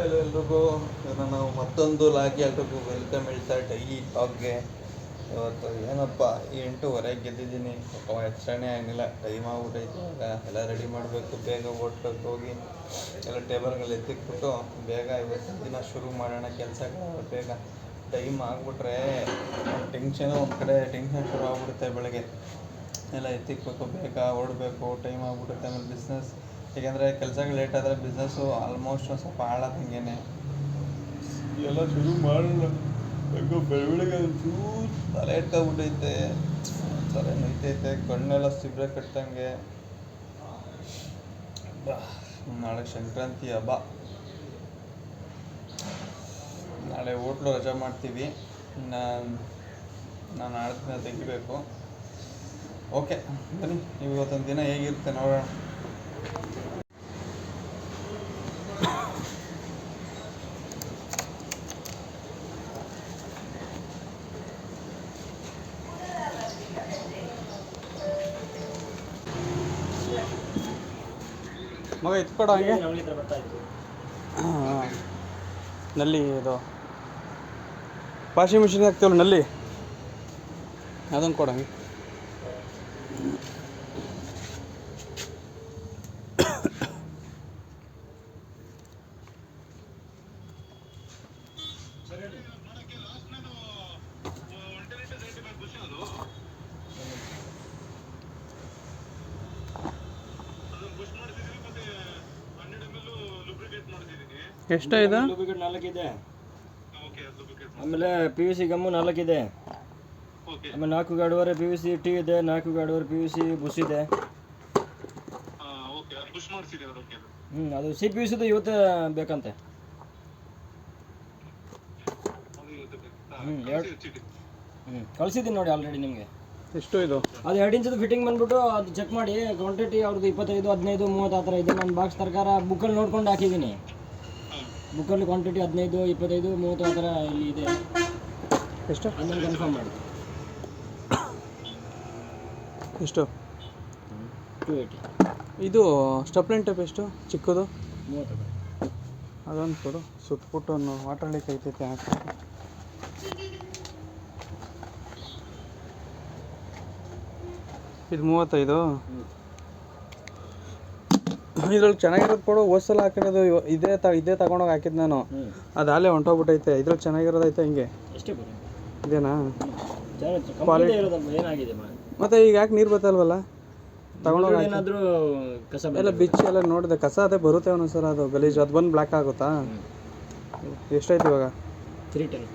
Hello ಎಲ್ರಿಗೂ, ನಾವು ಮತ್ತೊಂದು ಲಾಗಿ ಎಲ್ರಿಗೂ ವೆಲ್ಕಮ್ ಹೇಳ್ತಾ ಡೈಲಿ ಟಾಕ್ಗೆ. ಇವತ್ತು ಏನಪ್ಪ 8:30 ಗೆದ್ದಿದ್ದೀನಿ. ಪಾಪ ಎಚ್ಚರಣೆ ಆಗಿಲ್ಲ, ಟೈಮ್ ಆಗ್ಬಿಟ್ಟೈತೆ. ಇವಾಗ ಎಲ್ಲ ರೆಡಿ ಮಾಡಬೇಕು, ಬೇಗ ಓಡ್ಬೇಕು, ಹೋಗಿ ಎಲ್ಲ ಟೇಬಲ್ಗಳು ಎತ್ತಿಕ್ಬಿಟ್ಟು ಬೇಗ ಇವತ್ತು ದಿನ ಶುರು ಮಾಡೋಣ ಕೆಲಸಗಳು. ಬೇಗ ಟೈಮ್ ಆಗಿಬಿಟ್ರೆ ಟೆನ್ಷನು, ಒಂದು ಕಡೆ ಟೆನ್ಷನ್ ಶುರು ಆಗ್ಬಿಡುತ್ತೆ. ಬೆಳಗ್ಗೆ ಎಲ್ಲ ಎತ್ತಿಕ್ಬೇಕು, ಬೇಗ ಓಡಬೇಕು, ಟೈಮ್ ಆಗಿಬಿಡುತ್ತೆ. ಆಮೇಲೆ ಬಿಸ್ನೆಸ್, ಏಕೆಂದರೆ ಕೆಲಸಗಳು ಲೇಟ್ ಆದರೆ ಬಿಸ್ನೆಸ್ಸು ಆಲ್ಮೋಸ್ಟ್ ಸ್ವಲ್ಪ ಹಾಳಾದಂಗೆ. ಎಲ್ಲ ಶುರು ಮಾಡೋಣ. ಯಾಕೋ ಬೆಳಗ್ಗೆ ಒಂಚೂರು ತಲೆ ಇಟ್ಕೊಬಿಟ್ಟೈತೆ, ತಲೆ ನೋಯ್ತೈತೆ, ಕಣ್ಣೆಲ್ಲ ಸಿಬ್ರೆ ಕಟ್ಟಂಗೆ. ನಾಳೆ ಸಂಕ್ರಾಂತಿ ಹಬ್ಬ, ನಾಳೆ ಹೋಟ್ಲು ರಜಾ ಮಾಡ್ತೀವಿ. ನಾನು ನಾಳೆ ದಿನ ತೆಗಿಬೇಕು. ಓಕೆ ಬನ್ನಿ, ಇವತ್ತೊಂದು ದಿನ ಹೇಗಿರುತ್ತೆ ನೋಡೋಣ. ಮಗ ಎತ್ಕೊಡ ಹಂಗೆ. ನಲ್ಲಿ ಇದು ವಾಷಿಂಗ್ ಮಿಷಿನ್ ಹಾಕ್ತೀವಲ್ಲ, ನಲ್ಲಿ ಅದನ್ನು ಕೊಡಂಗೆ. ಎಷ್ಟಾಯ್ತು? ಲೂಬ್ರಿಕೇಟ್ 4 ಇದೆ. ಆಮೇಲೆ PVC ಗಮ್ಮು 4 ಇದೆ. ಆಮೇಲೆ 4 ಗಾಡುವರೆ PVC ಟಿ ಇದೆ, 4 ಗಾಡುವರೆ PVC ಬುಷ್ ಇದೆ. ಅದು CPVC ಇವತ್ತೇ ಬೇಕಂತೆ. ಕಳಿಸಿದ್ದೀನಿ ನೋಡಿ ಆಲ್ರೆಡಿ ನಿಮಗೆ. ಎಷ್ಟು ಇದು? ಅದು 2 ಇಂಚದು ಫಿಟ್ಟಿಂಗ್ ಬಂದ್ಬಿಟ್ಟು ಅದು ಚೆಕ್ ಮಾಡಿ. ಕ್ವಾಂಟಿಟಿ ಅವ್ರದ್ದು 25, 15, 30 ಆ ಥರ ಇದೆ. ನಾನು ಬಾಕ್ಸ್ ಪ್ರಕಾರ ಬುಕ್ಕಲ್ಲಿ ನೋಡ್ಕೊಂಡು ಹಾಕಿದ್ದೀನಿ. ಬುಕ್ಕಲ್ಲಿ ಕ್ವಾಂಟಿಟಿ 15, 25, 30 ಆ ಥರ ಇಲ್ಲಿ ಇದೆ. ಎಷ್ಟು? ಅದನ್ನು ಕನ್ಫರ್ಮ್ ಮಾಡಿ. ಎಷ್ಟು? 280. ಇದು ಸ್ಟೆಪ್ಲೈನ್ ಟೈಪ್ ಎಷ್ಟು ಚಿಕ್ಕದು? 30. ಅದೊಂದು ಕೊಡು, ಸುತ್ತಬಿಟ್ಟು ವಾಟರ್ ಲೀಕ್ ಐತೈತೆ ಹಾಕಿ. ಇದು 35. ಇದ್ರಲ್ಲಿ ಚೆನ್ನಾಗಿರೋದು ಕೊಡು. ಹೋದ್ಸಲ ಹಾಕಿರೋದು ಇದೇ ತಗೊಂಡೋಗಿ ಹಾಕಿದ್ದು ನಾನು. ಅದು ಅಲ್ಲೇ ಹೊಂಟೋಗ್ಬಿಟ್ಟೈತೆ. ಇದ್ರಲ್ಲಿ ಚೆನ್ನಾಗಿರೋದೈತೆ ಹಿಂಗೆ. ಇದೇನಾ ಕ್ವಾಲಿಟಿ? ಮತ್ತೆ ಈಗ ಯಾಕೆ ನೀರು ಬರ್ತಲ್ವಲ್ಲ? ತಗೊಂಡೋಗಿ ಏನಾದರೂ ಕಸ ಎಲ್ಲ ಬಿಚ್ಚಿ ಎಲ್ಲ ನೋಡಿದೆ. ಕಸ ಅದೇ ಬರುತ್ತೆ ಒಂದೊಂದ್ಸಲ, ಅದು ಗಲೀಜು. ಅದು ಬಂದು ಬ್ಲ್ಯಾಕ್ ಆಗುತ್ತಾ? ಎಷ್ಟಾಯ್ತು ಇವಾಗ? 310.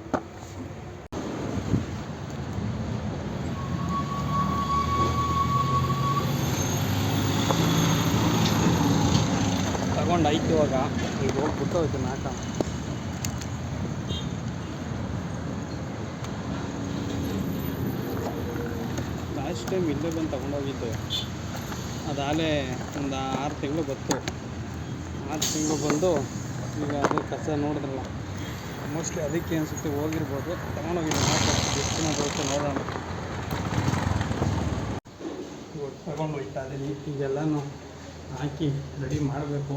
ತಗೊಂಡಾಯ್ತು. ಇವಾಗ ಈಗ ಹೋಗ್ಬಿಟ್ಟು ಹೋಯ್ತು ನಾಟ. ಲಾಸ್ಟ್ ಟೈಮ್ ಇಲ್ಲೇ ಬಂದು ತಗೊಂಡೋಗಿದ್ದು. ಅದಾಗಲೇ ಒಂದು 6 ತಿಂಗಳು ಬಂತು. 6 ತಿಂಗಳು ಬಂದು ಈಗ ಅದು ಕಸ ನೋಡಿದ್ರಲ್ಲ, ಮೋಸ್ಟ್ಲಿ ಅದಕ್ಕೆ ಅನಿಸುತ್ತೆ ಹೋಗಿರ್ಬೋದು. ತಗೊಂಡೋಗಿದ್ದು ನಾಟ. ಎಷ್ಟು ದಿನ ಬರುತ್ತೆ ನೋಡೋಣ. ತಗೊಂಡು ಹೋಯ್ತಾ ಅದೀನಿ. ಈಗೆಲ್ಲನೂ ಹಾಕಿ ರೆಡಿ ಮಾಡಬೇಕು.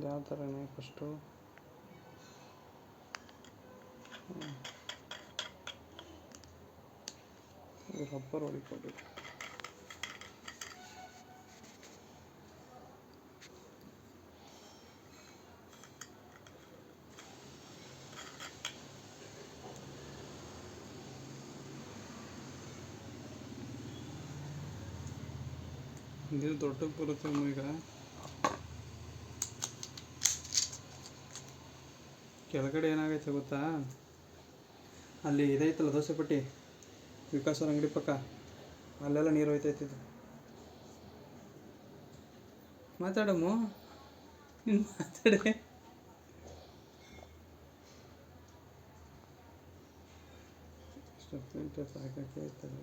ಯಾವ ಥರನೇ ಫಸ್ಟು ರಬ್ಬರ್ ಹೊಡಿಕೊಡಿ. ಇದು ದೊಡ್ಡಕ್ಕೆ ಬರುತ್ತೆ ಈಗ. ಕೆಳಗಡೆ ಏನಾಗೈತೆ ಗೊತ್ತಾ? ಅಲ್ಲಿ ಇದೈತಲ್ಲ ದೋಸೆ ಪಟ್ಟಿ, ವಿಕಾಸ್ ಅವ್ರ ಅಂಗಡಿ ಪಕ್ಕ, ಅಲ್ಲೆಲ್ಲ ನೀರು ಹೋಯ್ತೈತಿದ್ದು. ಮಾತಾಡಮ್ಮ, ನೀನು ಮಾತಾಡೆ. ಸಾಕಕ್ಕೆ ಆಯ್ತಲ್ಲ.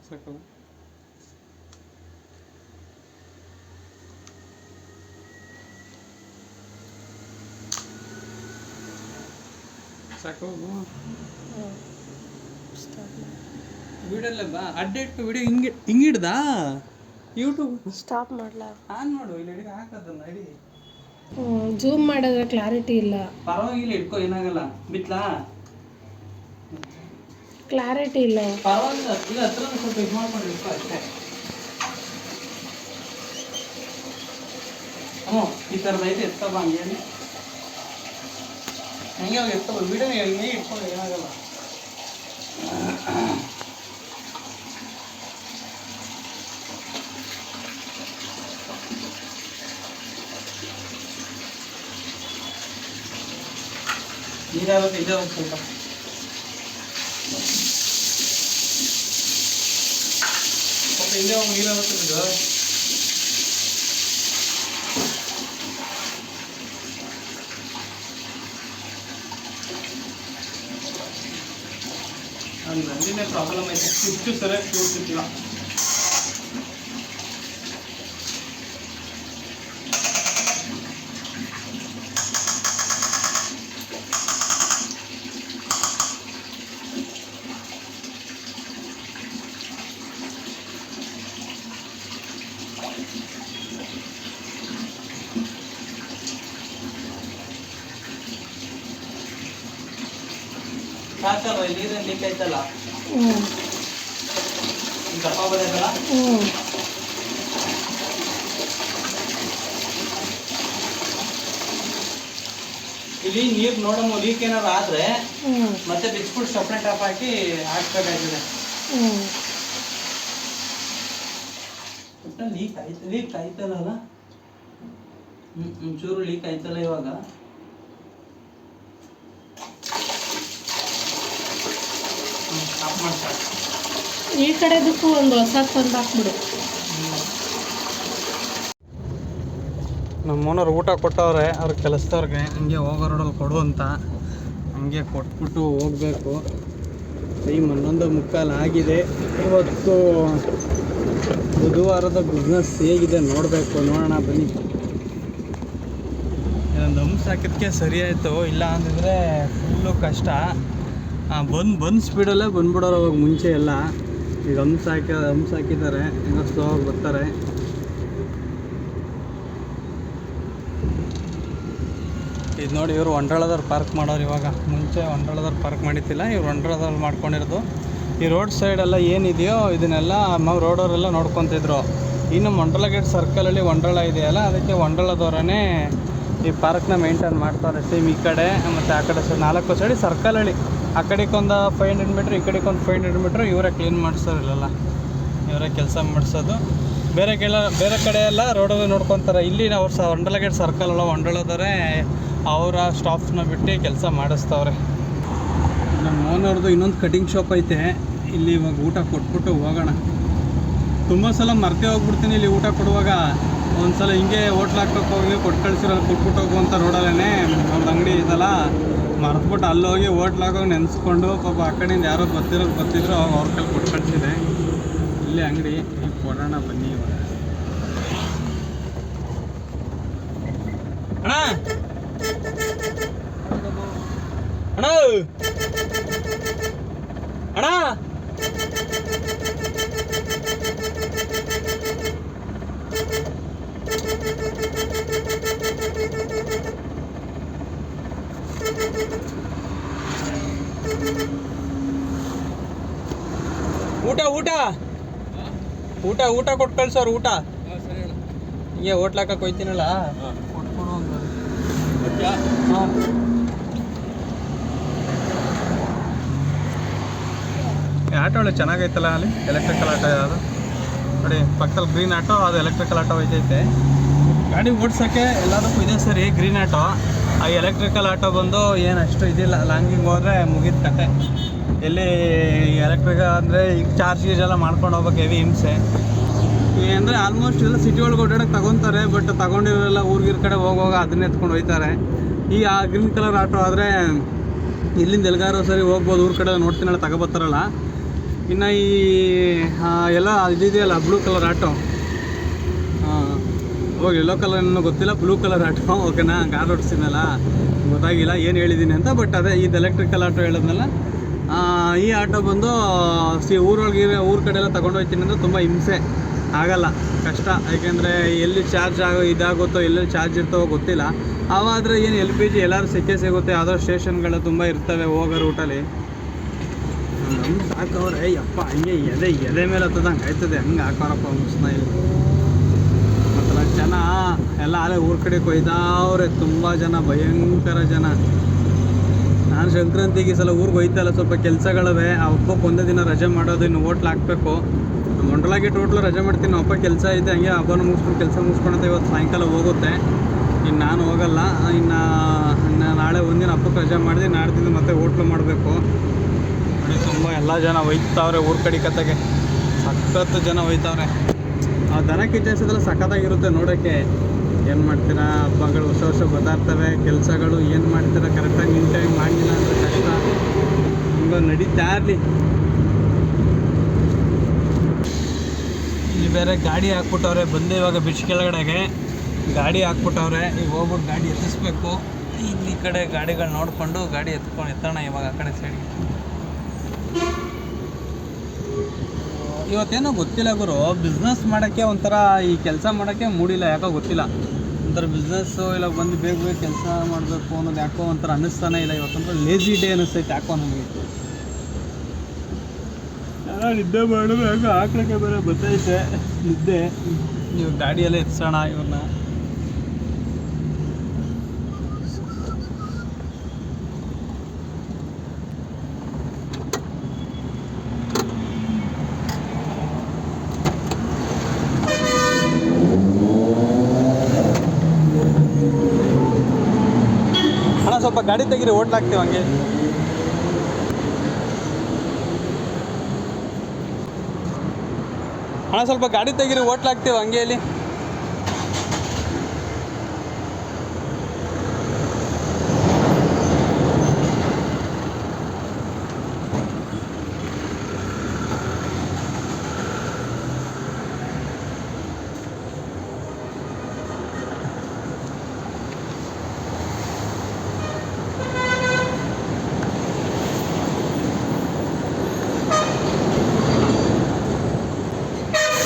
ಸಾಕು ಸಾಕು ವಿಡಿಯೋಲ್ಲ ಬಾ ಅಡ್ಡ ಇಟ್ಟು ವಿಡಿಯೋ ಹಿಂಗಿಡ್ದಾ ಯೂಟ್ಯೂಬ್ ಸ್ಟಾಪ್ ಮಾಡ್ಲಾ? ಆನ್ ಮಾಡು, ಇಲ್ಲಿ ಹಿಡಿದು ಹಾಕದನ್ನ ನಡಿ. ಜೂಮ್ ಮಾಡಿದ್ರೆ ಕ್ಲಾರಿಟಿ ಇಲ್ಲ. ಪರವಾಗಿಲ್ಲ, ಇಟ್ಕೋ, ಏನಾಗಲ್ಲ. ಬಿತ್ಲಾ? ಕ್ಲಾರಿಟಿ ಇಲ್ಲ. ಪರವಾಗಿಲ್ಲ, ಇಲ್ಲ ಹತ್ರ ಸ್ವಲ್ಪ ಇದು ಮಾಡ್ಕೊಂಡು ಇಟ್ಕೋ ಅಷ್ಟೇ. ಹ್ಞೂ ಈ ಥರದೈತೆ, ಎತ್ತಬ ಹಂಗೆ ಹಂಗೆ ಹೋಗಿ ಎತ್ತಬ, ವಿಡಿಯೋ ಹಿಂಗೆ ಇಟ್ಕೊಂಡು ಏನಾಗಲ್ಲ. ನೀರಾಗುತ್ತೆ ಇದೆ ಒಂದು ಸ್ವಲ್ಪ ಹಿಂದೆ ಹೋಗಿ ನೀರಾಗುತ್ತೆ ಇದು. ನಂದಿನೇ ಪ್ರಾಬ್ಲಮ್ ಐತೆ, ಇಷ್ಟು ಸರಿಯಾಗಿ ಕೂರ್ತಿಲ್ಲ. ಸಾಕಲ್ವ ನೀರೇನು ಲೀಕ್ ಆಯ್ತಲ್ಲ, ದಪ್ಪ ಬರೋದಲ್ಲ. ಇಲ್ಲಿ ನೀರು ನೋಡಮ್ಮ, ಲೀಕ್ ಏನಾದ್ರು ಆದ್ರೆ ಮತ್ತೆ ಬಿಚ್ಬಿಟ್ಟು ಸಪ್ರೇಟ್ ಟಾಪ್ ಹಾಕಿ ಹಾಕ್ಬೇಕಾಗ್ತದೆ. ಲೀಕ್ ಆಯ್ತಲ್ಲ, ಒಂಚೂರು ಲೀಕ್ ಆಯ್ತಲ್ಲ ಇವಾಗ. ಈ ಕಡೆದಕ್ಕೂ ಒಂದು ಹೊಸ ತಂದು ಹಾಕ್ಬಿಡು. ನಮ್ಮ ಓನರ್ ಊಟ ಕೊಟ್ಟವ್ರೆ ಅವ್ರ ಕೆಲಸದವ್ರಿಗೆ, ಹಂಗೆ ಹೋಗೋ ರೋಡಲ್ಲಿ ಕೊಡು ಅಂತ. ಹಂಗೆ ಕೊಟ್ಬಿಟ್ಟು ಹೋಗಬೇಕು. ಟೈಮ್ 11:15 ಆಗಿದೆ. ಇವತ್ತು ಬುಧವಾರದ ಬಿಸ್ನೆಸ್ ಹೇಗಿದೆ ನೋಡಬೇಕು, ನೋಡೋಣ ಬನ್ನಿ. ಇದೊಂದು ಹಂಪ್ಸ್ ಹಾಕಿದ್ದಕ್ಕೆ ಸರಿ ಆಯಿತು, ಇಲ್ಲ ಅಂದಿದ್ರೆ ಫುಲ್ಲು ಕಷ್ಟ. ಬಂದು ಸ್ಪೀಡಲ್ಲೇ ಬಂದ್ಬಿಡೋರು ಅವಾಗ ಮುಂಚೆ ಎಲ್ಲ. ಈಗ ಹಂಪ್ಸ್ ಹಾಕಿದ್ದಾರೆ, ಇನ್ನೂ ಸ್ಲೋ ಆಗಿ ಬರ್ತಾರೆ. ಇದು ನೋಡಿ, ಇವರು ವಂಡ್ರಾಳದವ್ರು ಪಾರ್ಕ್ ಮಾಡೋರು ಇವಾಗ. ಮುಂಚೆ ವಂಡ್ರಾಳದವ್ರು ಪಾರ್ಕ್ ಮಾಡಿತ್ತಿಲ್ಲ, ಇವ್ರು ವಂಡ್ರಾಳದವ್ರು ಮಾಡ್ಕೊಂಡಿರೋದು. ಈ ರೋಡ್ ಸೈಡೆಲ್ಲ ಏನಿದೆಯೋ ಇದನ್ನೆಲ್ಲ ರೋಡವರೆಲ್ಲ ನೋಡ್ಕೊತಿದ್ರು. ಇನ್ನು ವಂಡ್ರಾಳ ಗೇಟ್ ಸರ್ಕಲಲ್ಲಿ ವಂಡ್ರಾಳ ಇದೆಯಲ್ಲ, ಅದಕ್ಕೆ ವಂಡ್ರಾಳದವರೇ ಈ ಪಾರ್ಕ್ನ ಮೇಂಟೈನ್ ಮಾಡ್ತಾರೆ. ಸೇಮ್ ಈ ಕಡೆ ಮತ್ತು ಆ ಕಡೆ 4 ಸೈಡ್ ಸರ್ಕಲಲ್ಲಿ, ಆ ಕಡೆಗೊಂದು 500 ಮೀಟ್ರ್, ಈ ಕಡೆಗೊಂದು 500 ಮೀಟ್ರ್ ಇವರೇ ಕ್ಲೀನ್ ಮಾಡಿಸೋರಿಲ್ಲ, ಇವರೇ ಕೆಲಸ ಮಾಡಿಸೋದು. ಬೇರೆ ಕಡೆ ಎಲ್ಲ ರೋಡಲ್ಲಿ ನೋಡ್ಕೊತಾರೆ. ಇಲ್ಲಿ ಅವ್ರು ವಂಡ್ರಾಳ ಗೇಟ್ ಸರ್ಕಲ್ ಅಲ್ಲ, ವಂಡ್ರಾಳದವರೇ ಅವರ ಸ್ಟಾಫ್ನ ಬಿಟ್ಟು ಕೆಲಸ ಮಾಡಿಸ್ತವ್ರೆ. ನಮ್ಮ ಓನರ್ದು ಇನ್ನೊಂದು ಕಟಿಂಗ್ ಶಾಪ್ ಐತೆ, ಇಲ್ಲಿ ಇವಾಗ ಊಟ ಕೊಟ್ಬಿಟ್ಟು ಹೋಗೋಣ. ತುಂಬ ಸಲ ಮರ್ತೇ ಹೋಗ್ಬಿಡ್ತೀನಿ ಇಲ್ಲಿ ಊಟ ಕೊಡುವಾಗ. ಒಂದು ಸಲ ಹಿಂಗೆ ಹೋಟ್ಲ್ ಹಾಕೋಕೆ ಹೋಗಿ ಕೊಟ್ಟು ಕಳಿಸಿರೋ ಕೊಟ್ಬಿಟ್ಟು ಹೋಗುವಂಥ ರೋಡಲ್ಲೇ ಅವ್ರದ್ದು ಅಂಗಡಿ ಇದಲ್ಲ, ಮರೆತ್ಬಿಟ್ಟು ಅಲ್ಲಿ ಹೋಗಿ ಹೋಟ್ಲ್ ಹಾಕೋಗಿ ನೆನೆಸ್ಕೊಂಡು ಪಾಪ ಆ ಕಡೆಯಿಂದ ಯಾರೋ ಬರ್ತಿದ್ರು ಅವಾಗ ಅವ್ರ ಕೈಲಿ ಕೊಟ್ಟು ಕಳಿಸಿದೆ. ಇಲ್ಲಿ ಅಂಗಡಿ ಈಗ ಕೊಡೋಣ ಬನ್ನಿ ಇವಾಗ. ಅಣ್ಣ ಅಣ್ಣ ಅಣ್ಣ ಊಟ ಕೊಟ್ಟು ಕಳ್ಸೋರು. ಊಟ ಹಿಂಗೆ ಹೋಟ್ಲಾಕಕ್ಕೆ ಹೋಯ್ತೀನಲ್ಲ, ಕೊಟ್ಕೊಡು ಅಂತಾರೆ. ಹಾಂ, ಆಟೋ ಒಳ್ಳೆ ಚೆನ್ನಾಗೈತಲ್ಲ, ಅಲ್ಲಿ ಎಲೆಕ್ಟ್ರಿಕಲ್ ಆಟೋ ಯಾವುದು ನೋಡಿ, ಪಕ್ಕದಲ್ಲಿ ಗ್ರೀನ್ ಆಟೋ, ಅದು ಎಲೆಕ್ಟ್ರಿಕಲ್ ಆಟೋ ಐತೈತೆ. ಗಾಡಿ ಓಡ್ಸೋಕ್ಕೆ ಎಲ್ಲದಕ್ಕೂ ಇದೆ ಸರಿ ಗ್ರೀನ್ ಆಟೋ. ಆ ಎಲೆಕ್ಟ್ರಿಕಲ್ ಆಟೋ ಬಂದು ಏನು ಅಷ್ಟು ಇದಿಲ್ಲ, ಲಾಂಗಿಂಗ್ ಹೋದರೆ ಮುಗಿದ ಕತೆ. ಎಲ್ಲಿ ಎಲೆಕ್ಟ್ರಿಕಲ್ ಅಂದರೆ ಈಗ ಚಾರ್ಜ್ ಎಲ್ಲ ಮಾಡ್ಕೊಂಡು ಹೋಗ್ಬೇಕು, ಹೆವಿ ಹಿಂಸೆ. ಅಂದರೆ ಆಲ್ಮೋಸ್ಟ್ ಎಲ್ಲ ಸಿಟಿ ಒಳಗೆ ಓಡಾಡೋಕ್ಕೆ ತಗೊತಾರೆ, ಬಟ್ ತಗೊಂಡಿರೋಲ್ಲ ಊರ್ಗಿರ ಕಡೆ ಹೋಗುವಾಗ ಅದನ್ನೇ ಎತ್ಕೊಂಡು ಹೋಗ್ತಾರೆ. ಈಗ ಆ ಗ್ರೀನ್ ಕಲರ್ ಆಟೋ ಆದರೆ ಇಲ್ಲಿಂದ ಎಲ್ಗಾರೋ ಸರಿ ಹೋಗ್ಬೋದು, ಊರ ಕಡೆ ನೋಡ್ತೀನಲ್ಲ ತಗೊಬರ್ತಾರಲ್ಲ, ಇನ್ನು ಈ ಎಲ್ಲ ಇದಿದೆಯಲ್ಲ ಬ್ಲೂ ಕಲರ್ ಆಟೋ, ಇವಾಗ ಯೆಲ್ಲೋ ಕಲರ್ ಏನೋ ಗೊತ್ತಿಲ್ಲ, ಬ್ಲೂ ಕಲರ್ ಆಟೋ ಓಕೆನಾ, ಕಾರ್ ಓಡಿಸ್ತೀನಲ್ಲ ಗೊತ್ತಾಗಿಲ್ಲ ಏನು ಹೇಳಿದ್ದೀನಿ ಅಂತ. ಬಟ್ ಅದೇ ಇದು ಎಲೆಕ್ಟ್ರಿಕಲ್ ಆಟೋ ಹೇಳಿದ್ನಲ್ಲ, ಈ ಆಟೋ ಬಂದು ಊರೊಳಗೆ ಊರ ಕಡೆ ಎಲ್ಲ ತೊಗೊಂಡು ಹೋಗ್ತೀನಿ ಅಂದರೆ ತುಂಬ ಹಿಂಸೆ ಆಗಲ್ಲ, ಕಷ್ಟ. ಯಾಕೆಂದರೆ ಎಲ್ಲಿ ಚಾರ್ಜ್ ಇದಾಗುತ್ತೋ ಎಲ್ಲೆಲ್ಲಿ ಚಾರ್ಜ್ ಇರ್ತಾವೋ ಗೊತ್ತಿಲ್ಲ. ಅವಾದರೆ ಏನು LPG ಎಲ್ಲರೂ ಸಿಗುತ್ತೆ, ಯಾವುದೋ ಸ್ಟೇಷನ್ಗಳು ತುಂಬ ಇರ್ತವೆ ಹೋಗೋ ರೂಟಲ್ಲಿ. ನಮ್ಗೆ ಹಾಕವ್ರೆ ಯಪ್ಪ, ಹಂಗೆ ಎದೆ ಮೇಲೆ ಹತ್ತದಂಗೆ ಆಯ್ತದೆ, ಹಂಗೆ ಹಾಕೋರಪ್ಪ ಮುಸ್ನ ಇಲ್ಲಿ. ಮತ್ತು ಜನ ಎಲ್ಲ ಅಲ್ಲೇ ಊರ ಕಡೆ ಕೊಯ್ದವ್ರೆ, ತುಂಬ ಜನ, ಭಯಂಕರ ಜನ. ನಾನು ಸಂಕ್ರಾಂತಿಗೆ ಈ ಸಲ ಊರಿಗೆ ಹೋಯ್ತಲ್ಲ, ಸ್ವಲ್ಪ ಕೆಲಸಗಳವೆ. ಆ ಹಬ್ಬಕ್ಕೆ ಒಂದೇ ದಿನ ರಜೆ ಮಾಡೋದು, ಇನ್ನು ಹೋಟ್ಲ್ ಹಾಕಬೇಕು. ಮಂಡಲಾಗಿ ಟೋಟ್ಲು ರಜೆ ಮಾಡ್ತೀನಿ, ನಮ್ಮ ಅಪ್ಪ ಕೆಲಸ ಐತೆ, ಹಂಗೆ ಹಬ್ಬನ ಮುಗಿಸ್ಕೊಂಡು ಕೆಲಸ ಮುಗಿಸ್ಕೊಳತ್ತೆ. ಇವತ್ತು ಸಾಯಂಕಾಲ ಹೋಗುತ್ತೆ, ಇನ್ನು ನಾನು ಹೋಗಲ್ಲ. ಇನ್ನು ನಾಳೆ ಒಂದಿನ ಹಬ್ಬಕ್ಕೆ ರಜೆ ಮಾಡಿದೆ, ನಾಡ್ದಿಂದ ಮತ್ತೆ ಹೋಟ್ಲು ಮಾಡಬೇಕು. ನೋಡಿ ತುಂಬ ಎಲ್ಲ ಜನ ಒಯ್ತಾವ್ರೆ ಊರ ಕಡೆ ಕತೆಗೆ, ಸಖತ್ತು ಜನ ಒಯ್ತಾವ್ರೆ. ಆ ದನ ಕಿಚ್ಚೆಲ್ಲ ಸಖತ್ತಾಗಿರುತ್ತೆ ನೋಡೋಕ್ಕೆ. ಏನು ಮಾಡ್ತೀರಾ, ಹಬ್ಬಗಳು ಹೊಸ ವರ್ಷ ಬರ್ತಾಯಿರ್ತವೆ, ಕೆಲಸಗಳು ಏನು ಮಾಡ್ತೀರಾ, ಕರೆಕ್ಟಾಗಿ ನಿನ್ನ ಟೈಮ್ ಮಾಡಲಿಲ್ಲ ಅಂದರೆ ಕಷ್ಟ. ಹಿಂಗೆ ನಡೀತಾ ಇರಲಿ. ಇಲ್ಲಿ ಬೇರೆ ಗಾಡಿ ಹಾಕ್ಬಿಟ್ಟವ್ರೆ, ಬಂದೆ ಇವಾಗ ಬಿಚ್ ಕೆಳಗಡೆಗೆ ಗಾಡಿ ಹಾಕ್ಬಿಟ್ಟವ್ರೆ. ಈಗ ಹೋಗ್ಬಿಟ್ಟು ಗಾಡಿ ಎತ್ತಿಸ್ಬೇಕು. ಇಲ್ಲಿ ಈ ಕಡೆ ಗಾಡಿಗಳು ನೋಡಿಕೊಂಡು ಗಾಡಿ ಎತ್ತೋಣ ಇವಾಗ ಆ ಕಡೆ ಸೈಡ್ಗೆ. ಇವತ್ತೇನೋ ಗೊತ್ತಿಲ್ಲ ಗುರು, ಬಿಸ್ನೆಸ್ ಮಾಡೋಕ್ಕೆ ಒಂಥರ, ಈ ಕೆಲಸ ಮಾಡೋಕ್ಕೆ ಮೂಡಿಲ್ಲ, ಯಾಕೋ ಗೊತ್ತಿಲ್ಲ. ಒಂಥರ ಬಿಸ್ನೆಸ್ಸು ಇಲ್ಲ ಬಂದು ಬೇಗ ಬೇಗ ಕೆಲಸ ಮಾಡಬೇಕು ಅನ್ನೋದು ಯಾಕೋ ಒಂಥರ ಅನ್ನಿಸ್ತಾನೆ ಇಲ್ಲ. ಇವತ್ತಂದ್ರೆ ಲೇಜಿ ಡೇ ಅನ್ನಿಸ್ತೈತೆ ಯಾಕೋ ನನಗೆ. ನಿದ್ದೆ ಮಾಡೋದು ಯಾಕೋ ಹಾಕ್ಲಿಕ್ಕೆ ಬೇರೆ ಬರ್ತೈತೆ ನಿದ್ದೆ. ನೀವು ಗಾಡಿಯಲ್ಲೇ ಎತ್ಸೋಣ ಇವ್ರನ್ನ. ಸ್ವಲ್ಪ ಗಾಡಿ ತೆಗೀರಿ, ಹೋಟ್ಲಾಗ್ತೀವಿ ಹಂಗೆ. ಸ್ವಲ್ಪ ಗಾಡಿ ತೆಗೀರಿ, ಹೋಟ್ಲಾಗ್ತೀವಿ ಹಂಗೆ. ಇಲ್ಲಿ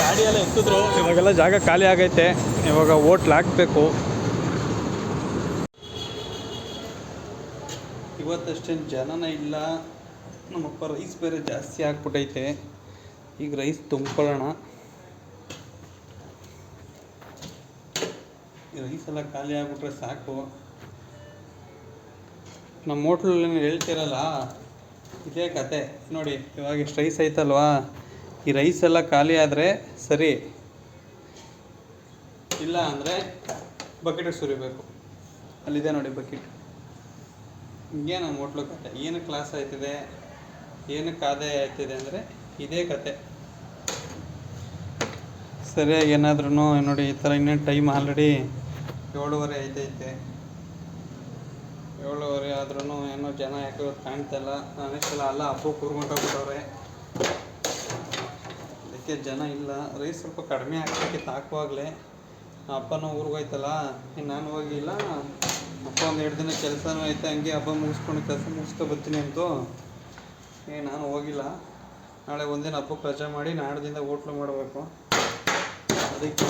ಗಾಡಿಯೆಲ್ಲ ಎತ್ತಿದ್ರು, ಇವಾಗೆಲ್ಲ ಜಾಗ ಖಾಲಿ ಆಗೈತೆ. ಇವಾಗ ಹೋಟ್ಲ್ ಹಾಕಬೇಕು. ಇವತ್ತಷ್ಟೇನು ಜನನೇ ಇಲ್ಲ. ನಮ್ಮಪ್ಪ ರೈಸ್ ಬೇರೆ ಜಾಸ್ತಿ ಹಾಕ್ಬಿಟ್ಟೈತೆ. ಈಗ ರೈಸ್ ತುಂಬ್ಕೊಳ್ಳೋಣ. ಈ ರೈಸ್ ಎಲ್ಲ ಖಾಲಿ ಆಗಿಬಿಟ್ರೆ ಸಾಕು. ನಮ್ಮ ಹೋಟ್ಲಲ್ಲಿ ಹೇಳ್ತಿರಲ್ಲ, ಇದೇ ಕತೆ ನೋಡಿ. ಇವಾಗ ಇಷ್ಟು ರೈಸ್ ಐತಲ್ವಾ, ಈ ರೈಸ್ ಎಲ್ಲ ಖಾಲಿ ಆದರೆ ಸರಿ, ಇಲ್ಲ ಅಂದರೆ ಬಕೆಟಿಗೆ ಸುರಿಬೇಕು. ಅಲ್ಲಿದೆ ನೋಡಿ ಬಕೆಟ್. ಹಿಂಗೆ ನಮ್ಮ ಹೋಟ್ಲು ಕತೆ. ಏನು ಕ್ಲಾಸ್ ಆಯ್ತಿದೆ, ಏನು ಕಾದೆ ಆಯ್ತಿದೆ ಅಂದರೆ ಇದೇ ಕತೆ. ಸರಿಯಾಗಿ ಏನಾದ್ರೂ ನೋಡಿ ಈ ಥರ. ಇನ್ನೇನು ಟೈಮ್ ಆಲ್ರೆಡಿ 7:30 ಆಯ್ತೈತೆ. 7:30 ಆದ್ರೂ ಏನೋ ಜನ ಯಾಕೆ ಇವತ್ತು ಕಾಣ್ತಾಯಿಲ್ಲ. ನಾನೆಷ್ಟೆಲ್ಲ ಅಲ್ಲ ಹಬ್ಬ ಕೂರ್ಗೊಂಡೋಗ್ಬಿಟ್ಟವ್ರೆ, ಅದಕ್ಕೆ ಜನ ಇಲ್ಲ. ರೈಸ್ ಸ್ವಲ್ಪ ಕಡಿಮೆ ಹಾಕ್ಬೇಕಿತ್ತು ಹಾಕುವಾಗಲೇ. ಅಪ್ಪನೂ ಊರಿಗೆ ಹೋಯ್ತಲ್ಲ, ಇನ್ನು ನಾನು ಹೋಗಿಲ್ಲ. ಅಪ್ಪ ಒಂದು 2 ದಿನ ಕೆಲಸನೂ ಐತೆ, ಹಂಗೆ ಹಬ್ಬ ಮುಗಿಸ್ಕೊಂಡು ಕೆಲಸ ಮುಗಿಸ್ಕೊ ಬರ್ತೀನಿ ಅಂತು ನಾನು ಹೋಗಿಲ್ಲ. ನಾಳೆ ಒಂದಿನ ಹಬ್ಬಕ್ಕೆ ರಜೆ ಮಾಡಿ ನಾಡ್ದಿಂದ ಹೋಟ್ಲು ಮಾಡಬೇಕು, ಅದಕ್ಕೆ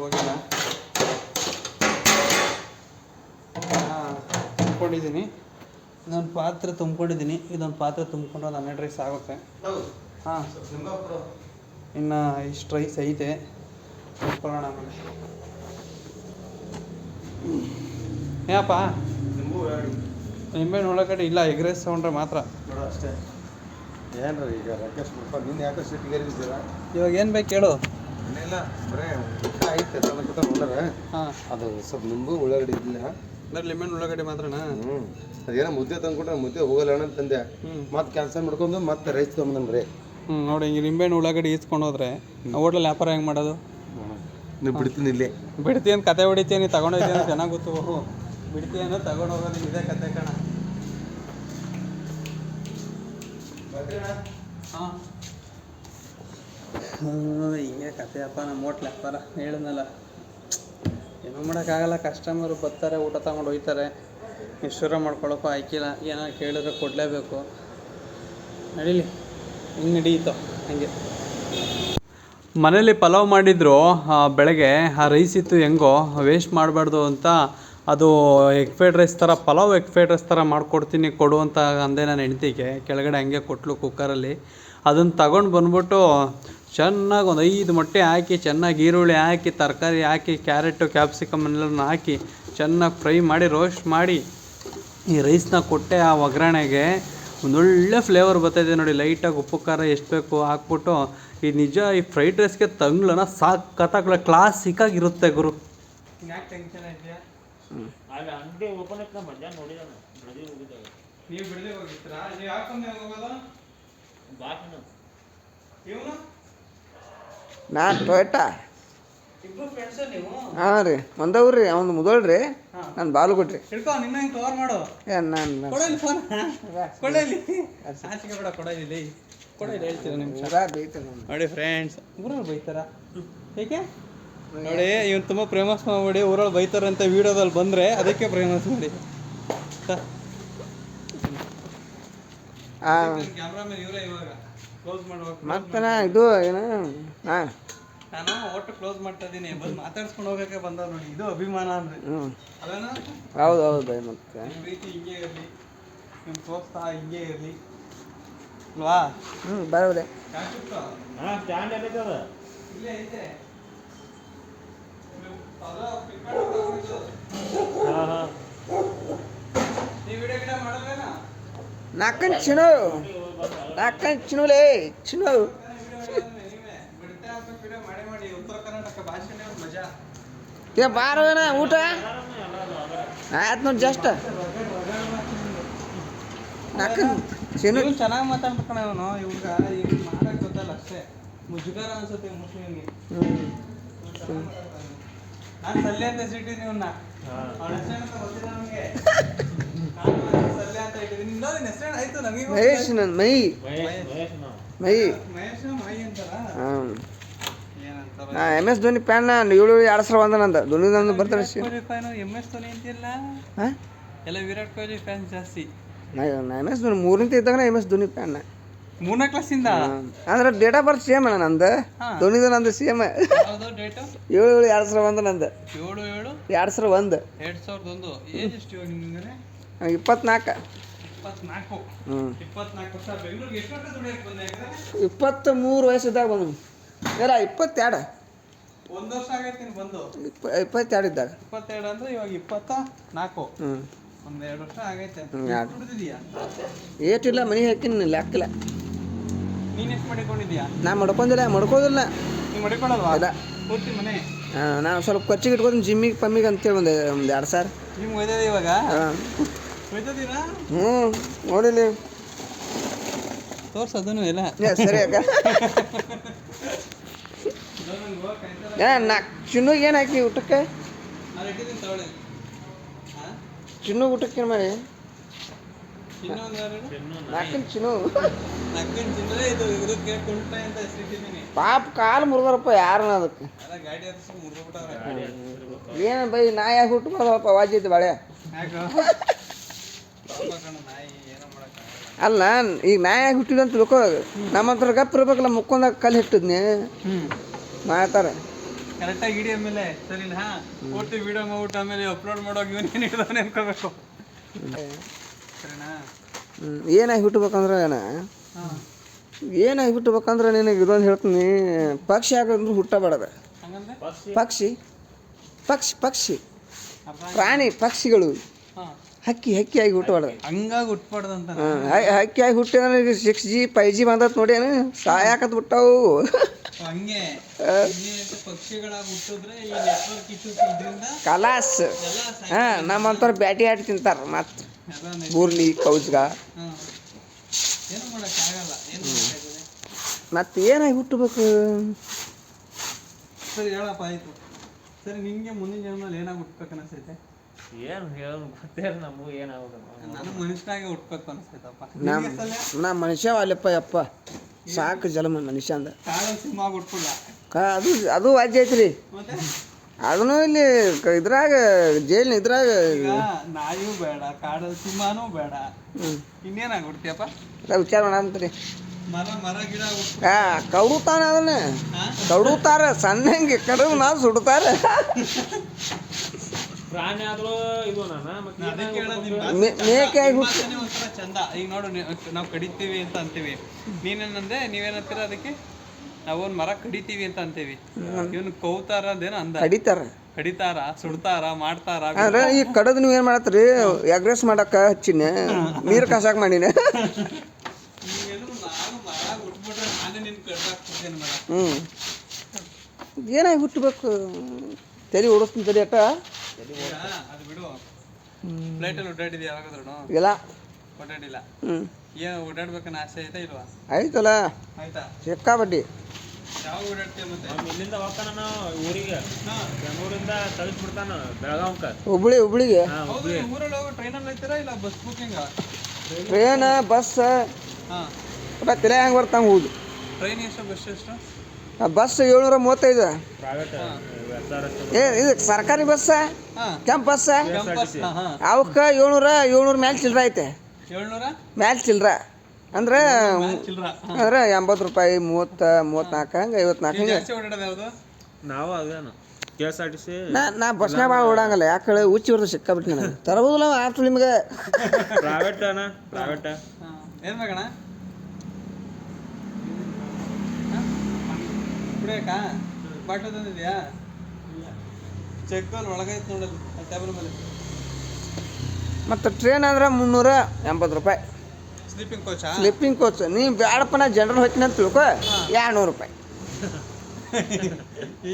ಹೋಗಿಲ್ಲ. ತುಂಬ್ಕೊಂಡಿದ್ದೀನಿ, ಇನ್ನೊಂದು ಪಾತ್ರೆ ತುಂಬ್ಕೊಂಡಿದ್ದೀನಿ. ಇದೊಂದು ಪಾತ್ರೆ ತುಂಬ್ಕೊಂಡು ಒಂದು 12 ರೈಸ್ ಆಗುತ್ತೆ. ಹಾಂ, ಇನ್ನು ಇಷ್ಟು ರೈಸ್ ಐತೆ, ತುಂಬ್ಕೊಳ್ಳೋಣ ಆಮೇಲೆ. ಏನಪ್ಪ ನಿಂಬೆಹಣ್ಣು ಒಳಗಡೆ ಇಲ್ಲ, ಎಗ್ ರೈಸ್ ತೊಗೊಂಡ್ರೆ ಮಾತ್ರ ನೋಡು ಅಷ್ಟೇ. ಏನು ರೀ ಈಗ ರಾಕೇಶ್ ಬಿಡ್ಪ, ನೀನು ಯಾಕೆ ಸಿಟ್ಟಿಗೇರಿದ್ದೀರಾ? ಇವಾಗ ಏನು ಬೇಕು ಹೇಳು. ಏನಿಲ್ಲ, ಬರೇ ಐತೆ ನೋಡ್ರೆ. ಹಾಂ, ಅದು ಸ್ವಲ್ಪ ನಿಂಬು ಉಳ್ಳಾಗಡ್ಡಿ ಇಲ್ಲ, ಬರೀ ಲೆಮನ್ ಉಳ್ಳಾಗಡ್ಡಿ ಮಾತ್ರನಾ? ಅದೇನೋ ಮುದ್ದೆ ತಂದ್ಕೊಟ್ರೆ ಮುದ್ದೆ ಹೋಗಲ್ಲ ಅಣ್ಣ ತಂದೆ. ಮತ್ತೆ ಕ್ಯಾನ್ಸಲ್ ಮಾಡ್ಕೊಂಡು ಮತ್ತೆ ರೈಸ್ ತೊಗೊಂಬಂದ್ರಿ. ನೋಡಿ ಹಿಂಗೆ ನಿಂಬೆಹಣ್ಣು ಉಳ್ಳಾಗಡ್ಡಿ ಈಸ್ಕೊಂಡು ಹೋದ್ರೆ ಹೋಟ್ಲಲ್ಲಿ ವ್ಯಾಪಾರ ಹೆಂಗೆ ಮಾಡೋದು? ನೀವು ಬಿಡ್ತೀನಿ ಇಲ್ಲೇ. ಬಿಡ್ತೀನಿ ಕತೆ ಹೊಡಿತೀನಿ, ತಗೊಂಡೋಗ್ತೀನಿ, ಚೆನ್ನಾಗಿ ಗೊತ್ತು. ಬಿಡ್ತೀನೋ ತಗೊಂಡೋಗೋದು ಇದೇ ಕತೆ ಕಣ. ಹಾಂ ಹಿಂಗೆ ಕಥೆಯಪ್ಪ ನಮ್ಮ ಹೋಟ್ಲ್ ವ್ಯಾಪಾರ ಹೇಳಿದ್ನಲ್ಲ, ಏನೂ ಮಾಡೋಕ್ಕಾಗಲ್ಲ. ಕಸ್ಟಮರು ಬರ್ತಾರೆ, ಊಟ ತಗೊಂಡು ಹೋಗ್ತಾರೆ, ಇನ್ಶೂರ ಮಾಡ್ಕೊಳ್ಳೋಕ್ಕೂ ಆಯ್ಕಿಲ್ಲ. ಏನೋ ಕೇಳಿದ್ರೆ ಕೊಡಲೇಬೇಕು. ನಡೀಲಿ, ಹಿಂಗೆ ನಡೀತೋ ಹಂಗೆ. ಮನೇಲಿ ಪಲಾವ್ ಮಾಡಿದ್ರು ಬೆಳಗ್ಗೆ, ಆ ರೈಸ್ ಇತ್ತು ಹೆಂಗೋ ವೇಸ್ಟ್ ಮಾಡಬಾರ್ದು ಅಂತ ಅದು ಎಗ್ ಫ್ರೈಡ್ ರೈಸ್ ಥರ, ಪಲಾವ್ ಎಗ್ ಫ್ರೈಡ್ ರೈಸ್ ಥರ ಮಾಡಿಕೊಡ್ತೀನಿ ಕೊಡು ಅಂತ ಅಂದೆ ನಾನು ಹೆಂಡ್ತಿಗೆ. ಕೆಳಗಡೆ ಹಂಗೆ ಕೊಟ್ಟಲು ಕುಕ್ಕರಲ್ಲಿ. ಅದನ್ನು ತಗೊಂಡು ಬಂದ್ಬಿಟ್ಟು ಚೆನ್ನಾಗಿ ಒಂದು 5 ಮೊಟ್ಟೆ ಹಾಕಿ, ಚೆನ್ನಾಗಿ ಈರುಳ್ಳಿ ಹಾಕಿ, ತರಕಾರಿ ಹಾಕಿ, ಕ್ಯಾರೆಟು ಕ್ಯಾಪ್ಸಿಕಮ್ ಎಲ್ಲನೂ ಹಾಕಿ ಚೆನ್ನಾಗಿ ಫ್ರೈ ಮಾಡಿ ರೋಸ್ಟ್ ಮಾಡಿ ಈ ರೈಸ್ನ ಕೊಟ್ಟೆ. ಆ ಒಗ್ಗರಣೆಗೆ ಒಂದೊಳ್ಳೆ ಫ್ಲೇವರ್ ಬರ್ತಾಯಿದೆ ನೋಡಿ. ಲೈಟಾಗಿ ಉಪ್ಪು ಖಾರ ಎಷ್ಟು ಬೇಕು ಹಾಕ್ಬಿಟ್ಟು, ಈ ನಿಜ ಈ ಫ್ರೈಡ್ ರೈಸ್ಗೆ ತಂಗ್ಳನ ಸಾಕತ್ತಾಗಲ ಕ್ಲಾಸಿಕ್ಕಾಗಿರುತ್ತೆ ಗುರು. ಯಾಕೆ ಟೆನ್ಷನ್ ಇದೆಯಾ? ಅಂಗಡಿ ಓಪನ್ ಆಯ್ತು, ಮಧ್ಯಾಹ್ನ ನೋಡಿದಾನೆ, ನೀವು ಬಿಡದೆ ಹೋಗಿರ್ತೀರಾ? ನೀವು ಯಾಕಂದ್ರೆ ಹೋಗೋದು? ಇವನು ನಾನು ಟೊಯೋಟಾ. ಇಬ್ಬರು ಫ್ರೆಂಡ್ಸು ನೀವು? ಹಾಂ ರೀ, ಒಂದವ್ರಿ ಅವ್ನು ಮುದೋಳ್ರಿ, ನಾನು ಬಾಲುಗುಡ್ರಿ. ಹಿಡ್ಕೊ, ನಿನ್ನ ಹಿಂಗೆ ಕವರ್ ಮಾಡು. ನಾನು ಕೊಡಲಿ ಫೋನ್, ಕೊಡಲಿ, ಆಚೆಗೆ ಬೇಡ, ಕೊಡಲಿ ಕೊಡಲಿ, ಹೇಳ್ತೀರ ನಿಮಿಷ. ಊರಾಗ ಬೈತೆ ನಾನು. ನೋಡಿ ಫ್ರೆಂಡ್ಸ್, ಊರಲ್ಲಿ ಬೈತಾರ ಏಕೆ ನೋಡಿ? ಇವನು ತುಂಬ ಫೇಮಸ್ ಮಾಡ್ಬಿಡಿ, ಊರಲ್ಲಿ ಬೈತಾರಂತ ವೀಡಿಯೋದಲ್ಲಿ ಬಂದರೆ ಅದಕ್ಕೆ ಫೇಮಸ್ ಮಾಡಿ. ಕ್ಯಾಮ್ರಾಮನ್ ಇವರೇ ಇವಾಗ ಕ್ಲೋಸ್ ಮಾಡುವಾಗ. ಮತ್ತೆ ಇದು ಏನು ಹಾಂ, ನಾನು ಒಟ್ಟು ಕ್ಲೋಸ್ ಮಾಡ್ತಾ ಇದ್ದೀನಿ, ಬಂದು ಮಾತಾಡ್ಸ್ಕೊಂಡು ಹೋಗೋಕ್ಕೆ ಬಂದವ್ ನೋಡಿ. ಇದು ಅಭಿಮಾನ ಅಂದರೆ ಹ್ಞೂ ಅದೇನೋ. ಹೌದು ಹೌದು ಬೈ. ಮತ್ತೆ ನಿಮ್ಮ ಪ್ರೀತಿ ಹಿಂಗೆ ಇರಲಿ, ನಿಮ್ಮ ಪ್ರೋತ್ಸಾಹ ಹಿಂಗೆ ಇರಲಿ ಅಲ್ವಾ? ಬರೋದೆ. ಇಲ್ಲೇ ಐತೆ. ನೀವು ವಿಡಿಯೋ ಗಿಡ ಮಾಡಲ್ವೇನಾ? ನಾಲ್ಕನ್ ಚಿಣು ಚಿಣುಲೇ ಚಿಣು. ಮಾಡಿ ಉತ್ತರ ಕರ್ನಾಟಕ ಭಾಷೆನೇ ಮಜಾ. ಏ ಬಾರವೇನ ಊಟ ಆಯ್ತು ನೋಡಿ ಜಸ್ಟ್. ನಾಲ್ಕನ್ ಚಿಣು ಚೆನ್ನಾಗಿ ಮಾತಾಡ್ಬೇಕಣ ಇವನು. ಇವ್ಗ ಈಗ ಮಾಡಕ್ಕೆ ಗೊತ್ತಲ್ಲ ಅಷ್ಟೇ, ಮುಜುಗಾರ ಅನ್ಸುತ್ತೆ ಮುಸ್ಲಿಮ್ಗೆ. ನಾನು ಸಲ್ಲೆ ಅಂತ ಹೆಸರಿಟ್ಟಿದ್ದೀನಿ ಇವನ್ನ. ಅವನ ಹೆಸರೇನಂತ ಗೊತ್ತಿಲ್ಲ ನನಗೆ. ಸಲ್ಲೆ ಅಂತ ಇಟ್ಟಿದ್ದೀನಿ. ಇನ್ನೊಂದು ಹೆಸರೇನು ಆಯ್ತು ನನಗೆ. ಮಹೇಶ್ ನನ್ನ ಮೈ ಮೈ ಮಹೇಶ್ ಮೈ ಅಂತಾರ. ಹಾಂ, ಏನಂತಾರ? ನಾ MS ಧೋನಿ ಫ್ಯಾನ್. 7-2 ನಂದ ಧೋನಿ ನಂದು ಬರ್ತಾರೆ. MS ಧೋನಿ ಅಂತಿಲ್ಲ, ಹಾಂ, ಎಲ್ಲ ವಿರಾಟ್ ಕೊಹ್ಲಿ ಫ್ಯಾನ್ಸ್ ಜಾಸ್ತಿ. ನಾ MS ಧೋನಿ 3ನೇ ಇದ್ದಾಗ MS ಧೋನಿ ಫ್ಯಾನ್. 3ನೇ ಕ್ಲಾಸಿಂದ ಅಂದ್ರೆ ಡೇಟ್ ಆಫ್ ಬರ್ತ್ ಸೇಮ್ ಅಣ್ಣ ನಂದು, ಧೋನಿದು ನಂದು ಸೇಮ್. ಯಾವುದು ಡೇಟು? 7-7-2001 ನಂದು. 7-7 2001. 2001. ಏಜ್ ಎಷ್ಟು ಇವಾಗ ನಿಮಗೆ? 24. 24. ಹ್ಞೂ 24 ವರ್ಷ. ಬೆಂಗಳೂರಿಗೆ ಎಷ್ಟು ವರ್ಷ ದುಡಿಯಕ್ಕೆ ಬಂದೆ? 23 ವಯಸ್ಸಿದ್ದಾಗ ಬಂದು. ಇಲ್ಲ 22. 1 ವರ್ಷ ಆಗೈತೆ ನೀನು ಬಂದು. 22 ಇದ್ದಾಗ. 22 ಅಂದ್ರೆ ಇವಾಗ 24. ಹ್ಞೂ ಒಂದು 2 ವರ್ಷ ಆಗೈತೆ. ಎರಡು. ದುಡಿದಿದ್ಯಾ? ಏಟಿಲ್ಲ, ಮನೆ ಹಾಕಿನ ಲೆಕ್ಕಿಲ್ಲ. ನೀನು ಎಷ್ಟು ಮಾಡಿಕೊಂಡಿದ್ಯಾ? ನಾ ಮಡ್ಕೊಂಡಿಲ್ಲ. ನೀವು ಮಾಡಿಕೊಳ್ಳಲ್ವಾ? ಇಲ್ಲ, ಪೂರ್ತಿ ಮನೆ. ನಾನು ಸ್ವಲ್ಪ ಖರ್ಚಿಗೆ ಇಟ್ಕೊಂಡು ಜಿಮ್ಮಿಗೆ ಪಮ್ಮಿಗೆ ಅಂತೇಳಿ ಒಂದು 2,000. ನಿಮ್ಗೆ ಒಯ್ದದೆ ಇವಾಗ? ಹಾಂ, ಒಯ್ದದ್ದೀರಾ? ಹ್ಞೂ ನೋಡಿಲಿ ತೋರ್ಸೋದನ್ನು ಎಲ್ಲ. ಸರಿ ಅಕ್ಕ. ಚಿನ್ನುಗೆ ಏನು ಹಾಕಿ ಊಟಕ್ಕೆ? ನಾನು ಇಟ್ಟಿದ್ದೀನಿ ತಗೊಳ್ಳಿ. ಹಾಂ, ಚಿನ್ನು ಊಟಕ್ಕೆ ಏನು ಮಾಡಿ? ಇನ್ನೊಂದು ನಾಲ್ಕನ್ ಚಿನ್ನು. ನಕ್ಕನ್ ಚಿನ್ನರೇ ಇದು. ಇದಕ್ಕೆ ಕುಂಟ ಅಂತ ಹೆಸರಿಟ್ಟಿದ್ದೀನಿ. ಪಾಪ ಕಾಲು ಮುರಿದಾರಪ್ಪ ಯಾರನ್ನ ಅದಕ್ಕೆ. ಅಲ್ಲ, ಗಾಡಿ ಹತ್ತಿಸಿ ಮುರಿದ್ಬಿಟ್ಟವ್ರೆ. ಏನು ಬೈ, ನಾ ಯಾಕೆ ಹುಟ್ಟು ಬರೋದಪ್ಪ ವಾಜಿ ಐತಿ ಬಾಳೆ. ನಾಯಿ ಏನೋ ಮಾಡಕ್ಕಾಗಲ್ಲ. ಅಲ್ಲ, ಈಗ ನಾ ಯಾಕೆ ಹುಟ್ಟಿದ ಅಂತ ತಿಳ್ಕೋ. ನಮ್ಮ ಹತ್ರ ಗಪ್ಪ ಇರ್ಬೇಕಲ್ಲ, ಮುಕ್ಕೊಂದಾಗ ಕಲ್ಲು ಹಿಟ್ಟಿದ್ನಿ ಮಾಡ್ತಾರೆ. ಕರೆಕ್ಟಾಗಿ ಹಿಡಿಯೋ ಮೇಲೆ ಸರಿನಾ? ಪೂರ್ತಿ ವಿಡಿಯೋ ಮಾಡ್ಬಿಟ್ಟು ಆಮೇಲೆ ಅಪ್ಲೋಡ್ ಮಾಡೋಕೆ ಇವನೇನು ಹಿಡಿದವನೇ ಅನ್ಕೋಬೇಕು. ಸರಿನಾ? ಏನಾಗಿ ಹುಟ್ಟಬೇಕಂದ್ರೆ ಏನಾಗಿ ಹುಟ್ಟಬೇಕಂದ್ರೆ ನಿನಗೆ ಇದೊಂದು ಹೇಳ್ತೀನಿ. ಪಕ್ಷಿ ಆಗಂದ್ರೆ ಹುಟ್ಟಬೇಡದ. ಹಂಗಂದ್ರೆ ಪಕ್ಷಿ ಪಕ್ಷಿ ಪಕ್ಷಿ ಪ್ರಾಣಿ ಪಕ್ಷಿಗಳು ಹಾಂ, ಹಕ್ಕಿಯಾಗಿ ಹುಟ್ಟಬಾರ್ದು. ಹಂಗಾಗಿ ಹುಟ್ಬಾರ್ದು ಅಂತ. ಹಕ್ಕಿಯಾಗಿ ಹುಟ್ಟಿದ್ರೆ 6G 5G ಬಂದತ್ ನೋಡಿ, ಏನು ಸಾಯಾಕತ್ ಬಿಟ್ಟವು. ಹಂಗೆ ಪಕ್ಷಿಗಳಾಗಿ ಹುಟ್ಟಿದ್ರೆ ಈ ನೆಟ್ವರ್ಕ್ ಇಶ್ಯೂಸ್ ಇದರಿಂದ ಕಲಾಸ್. ಹಾಂ, ನಮ್ಮಂಥವ್ರು ಬ್ಯಾಟಿ ಆಡಿ ತಿಂತಾರೆ. ಮತ್ತು ಬೂರ್ಲಿ ಕೌಜ್ಗ. ಹಾಂ, ಏನು ಮಾಡೋಕ್ಕಾಗಲ್ಲ. ಏನು ಮಾಡೋಕ್ಕಾಗಲ್ಲ. ಮತ್ತು ಏನಾಗಿ ಹುಟ್ಟಬೇಕು? ಸರಿ ಹೇಳಪ್ಪ, ಆಯಿತು. ಸರಿ, ನಿಮಗೆ ಮುಂದಿನ ಜನ್ಮದಲ್ಲಿ ಏನಾಗಿ ಹುಟ್ಬೇಕು ಅನಿಸ್ತೈತೆ? ಏನು ಹೇಳೋದು ಗೊತ್ತೇ ನಮಗೂ ಏನಾಗೋದು. ನಾನು ಮನುಷ್ಯನಾಗೆ ಹುಟ್ಬೇಕು ಅನಿಸ್ತೈತಪ್ಪ. ನಾ ಮನುಷ್ಯ ಅಲ್ಲಪ್ಪ ಯಪ್ಪ. ಸಾಕು ಜಲಮ ಮನುಷ್ಯಂದ ಕಾಡಲ್ಲಿ ಸಿಂಹ ಬಿಟ್ಬಿಡ್ಲ ಅದು ಅದು ವಾಜ್ಯ ಐತ್ರಿ. ಮತ್ತೆ ಅದನ್ನು ಇಲ್ಲಿ ಇದ್ರಾಗ ಜೈಲಿನ ಇದ್ರಾಗ ಈಗ ನಾಯಿಯೂ ಬೇಡ ಕಾಡಲ್ಲಿ ಸಿಂಹನೂ ಬೇಡ ಇನ್ನೇನಾಗ್ಬಿಡ್ತೀಯಪ್ಪ. ವಿಚಾರ ಮಾಡಂತ್ರಿ. ಮರ ಗಿಡ ಕೌಡುತ್ತಾನ ಅದನ್ನ ಕೌಡುತ್ತಾರ ಸಣ್ಣಂಗೆ ಕಡುವು ನಾವು ಸುಡ್ತಾರ. ಪ್ರಾಣಿ ಆದ್ರೂ ಇದು ಮೇಕೆ ಆಗಿ ಒಂಥರ ಚಂದ. ಈಗ ನೋಡು ನಾವು ಕಡಿತೀವಿ ಅಂತ ಅಂತೀವಿ, ನೀನೇನಂದೆ ನೀವೇನಂತೀರ ಅದಕ್ಕೆ? ನಾವೊಂದು ಮರ ಕಡಿತೀವಿ ಅಂತ ಅಂತೀವಿ, ಇವನು ಕೌತಾರ ಅಂದೇನ ಅಂದ. ಕಡಿತಾರ ಸುಡ್ತಾರ ಮಾಡ್ತಾರ. ಅಂದ್ರೆ ಈ ಕಡದ್ ನೀವ್ ಏನ್ ಮಾಡತ್ರಿ? ಎಗ್ರೆಸ್ ಮಾಡಕ್ಕ ಹಚ್ಚಿನ ನೀರ್ ಕಾಸಾಕ್ ಮಾಡಿನ. ಏನಾಗಿ ಹುಟ್ಟಬೇಕು? ತಲೆ ಓಡಿಸ್ತೀನಿ ತಲೆ ಅಟ್ಟ. ಅದು ಬಿಡು. ಫ್ಲೈಟಲ್ಲಿ ಓಡಾಡಿದ್ಯಾ ಯಾವಾಗಾದ್ರೂ? ಇಲ್ಲ, ಓಡಾಡಿಲ್ಲ. ಏನು ಓಡಾಡ್ಬೇಕನ್ನ ಆಸೆ ಆಯ್ತಾ ಇಲ್ವಾ? ಆಯ್ತಲ್ಲ, ಆಯ್ತಾ? ಸಿಕ್ಕಾಬಡ್ಡಿ. ಯಾವಾಗ ಓಡಾಡ್ತೀಯ ಮತ್ತೆ? ಇಲ್ಲಿಂದ ಹೋಗ್ತಾನ ಊರಿಗೆ, ಬೆಂಗಳೂರಿಂದ ತಲುಪಿಬಿಡ್ತಾನ ಬೆಳಗಾವ್ಕ. ಹುಬ್ಳಿಗೆ ಊರಲ್ಲಿ ಹೋಗೋ ಟ್ರೈನಲ್ಲಿ ಹೋಗ್ತೀರಾ ಇಲ್ಲ ಬಸ್ ಬುಕ್ಕಿಂಗ? ಟ್ರೈನ್ ಬಸ್ ತಲೆ ಹೆಂಗೆ ಬರ್ತಾಂಗ ಹೋಗುದು. ಟ್ರೈನ್ ಎಷ್ಟು ಬಸ್ ಎಷ್ಟು? ಬಸ್ 735. ಇದು ಸರ್ಕಾರಿ ಬಸ್, ಕೆಂಪ್ ಬಸ್. ಅವಕ್ಕ 700 ಮ್ಯಾಲೆ ಚಿಲ್ಲರ ಐತೆ. 700 ಮ್ಯಾಲೆ ಚಿಲ್ಲರ ಅಂದ್ರೆ 80 ರೂಪಾಯಿ, 30, 34 ಹಂಗೆ 54 ಹಿಂಗೆ. ಜಾಸ್ತಿ ಓಡಾಡೋದು ಯಾವುದು? ನಾವು ಅದೇನು KSRTC. ನಾ ಬಸ್ನಾಗ ಭಾಳ ಓಡಂಗಲ್ಲ, ಯಾಕೆ ಹುಚ್ಚಿ ಬರ್ತದೆ ಸಿಕ್ಕಾಬಿಟ್ಟು ನನಗೆ. ತರಬೋದಿಲ್ಲ ಆಯ್ತು ನಿಮ್ಗೆ. ಪ್ರೈವೇಟ್ ಏನು ಬೇಕಣ್ಣ? ಕುಡಿಯಕ್ಕ ಬಾಟ್ಲು ತಂದಿದ್ಯಾ? ಚೆಕ್ಕಲ್ಲಿ ಒಳಗೈತೆ ನೋಡೋದು ಟೇಬಲ್ ಮೇಲೆ. ಮತ್ತು ಟ್ರೈನ್ ಅಂದ್ರೆ 380 ರೂಪಾಯಿ. Sleeping coach. ನೀವು ಬ್ಯಾಡಪ್ಪ ನಾ ಜನರಲ್ ಹೋಗ್ತೀನಿ ಅಂತ ತಿಳ್ಕೊ, 200 ರೂಪಾಯಿ.